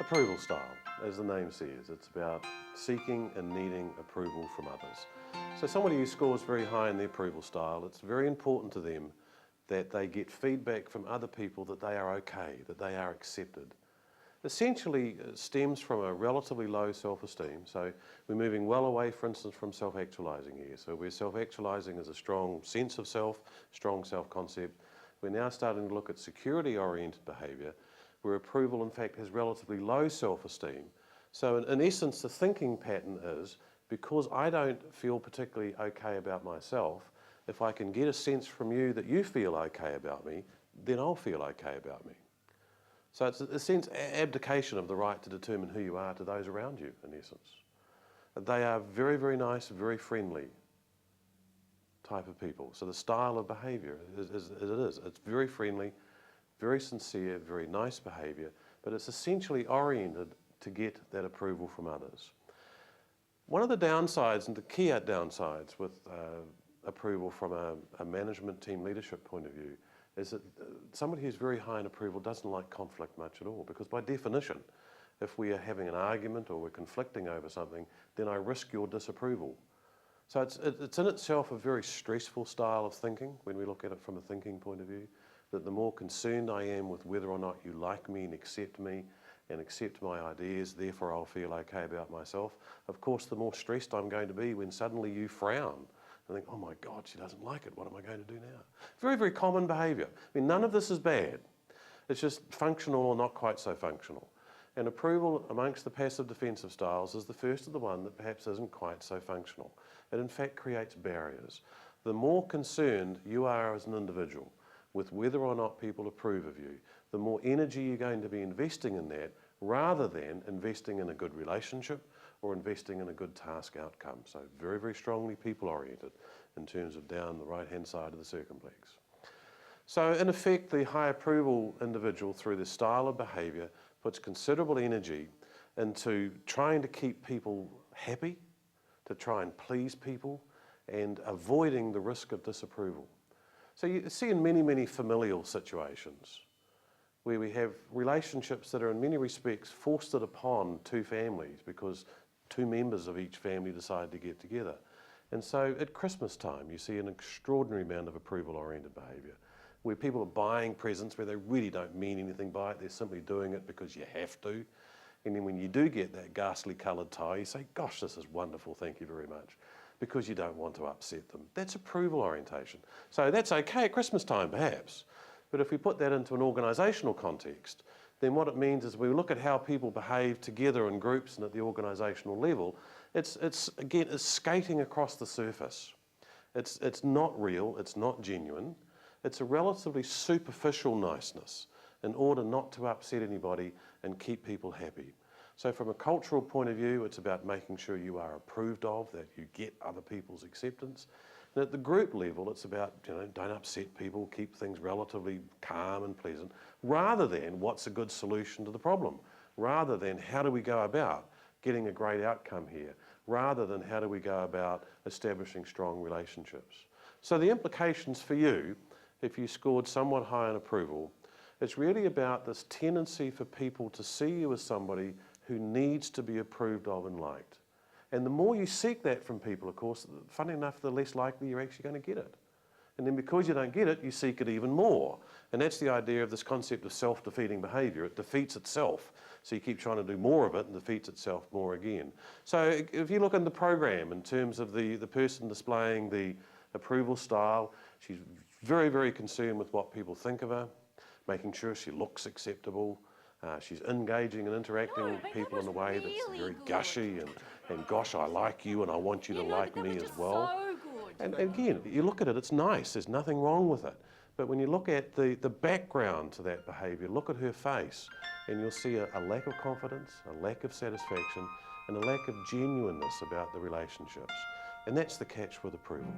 Approval style, as the name says, it's about seeking and needing approval from others. So somebody who scores very high in the approval style, it's very important to them that they get feedback from other people that they are okay, that they are accepted. Essentially, it stems from a relatively low self-esteem. So we're moving well away, for instance, from self-actualising here. So where self-actualising is a strong sense of self, strong self-concept, we're now starting to look at security-oriented behaviour, where approval, in fact, has relatively low self-esteem. So in essence, the thinking pattern is, because I don't feel particularly okay about myself, if I can get a sense from you that you feel okay about me, then I'll feel okay about me. So it's a sense abdication of the right to determine who you are to those around you, in essence. They are very, very nice, very friendly type of people. So the style of behaviour is it's very friendly, very sincere, very nice behaviour, but it's essentially oriented to get that approval from others. One of the downsides, and the key downsides with approval from a management team leadership point of view, is that somebody who's very high in approval doesn't like conflict much at all, because by definition, if we are having an argument or we're conflicting over something, then I risk your disapproval. So it's in itself a very stressful style of thinking when we look at it from a thinking point of view, that the more concerned I am with whether or not you like me and accept my ideas, therefore I'll feel okay about myself. Of course, the more stressed I'm going to be when suddenly you frown and think, oh my God, she doesn't like it, what am I going to do now? Very, very common behaviour. I mean, none of this is bad. It's just functional or not quite so functional. And approval amongst the passive defensive styles is the first of the one that perhaps isn't quite so functional. It in fact creates barriers. The more concerned you are as an individual with whether or not people approve of you, the more energy you're going to be investing in that, rather than investing in a good relationship or investing in a good task outcome. So very, very strongly people-oriented in terms of down the right-hand side of the circumplex. So in effect, the high approval individual, through this style of behaviour, puts considerable energy into trying to keep people happy, to try and please people, and avoiding the risk of disapproval. So you see in many, many familial situations where we have relationships that are in many respects foisted upon two families because two members of each family decide to get together. And so at Christmas time, you see an extraordinary amount of approval-oriented behaviour, where people are buying presents where they really don't mean anything by it, they're simply doing it because you have to. And then when you do get that ghastly coloured tie, you say, gosh, this is wonderful, thank you very much, because you don't want to upset them. That's approval orientation. So that's okay at Christmas time, perhaps. But if we put that into an organisational context, then what it means is we look at how people behave together in groups and at the organisational level, it's skating across the surface. It's not real, it's not genuine. It's a relatively superficial niceness in order not to upset anybody and keep people happy. So from a cultural point of view, it's about making sure you are approved of, that you get other people's acceptance. And at the group level, it's about, don't upset people, keep things relatively calm and pleasant, rather than what's a good solution to the problem, rather than how do we go about getting a great outcome here, rather than how do we go about establishing strong relationships. So the implications for you, if you scored somewhat high in approval, it's really about this tendency for people to see you as somebody who needs to be approved of and liked. And the more you seek that from people, of course, funny enough, the less likely you're actually going to get it. And then because you don't get it, you seek it even more. And that's the idea of this concept of self-defeating behaviour. It defeats itself. So you keep trying to do more of it and defeats itself more again. So if you look in the program in terms of the person displaying the approval style, she's very, very concerned with what people think of her, making sure she looks acceptable. She's engaging and interacting with people in a way that's really very good. gushy and gosh, I like you and I want you to like me as well. So good. And again, you look at it, it's nice, there's nothing wrong with it. But when you look at the background to that behaviour, look at her face and you'll see a lack of confidence, a lack of satisfaction and a lack of genuineness about the relationships. And that's the catch with approval.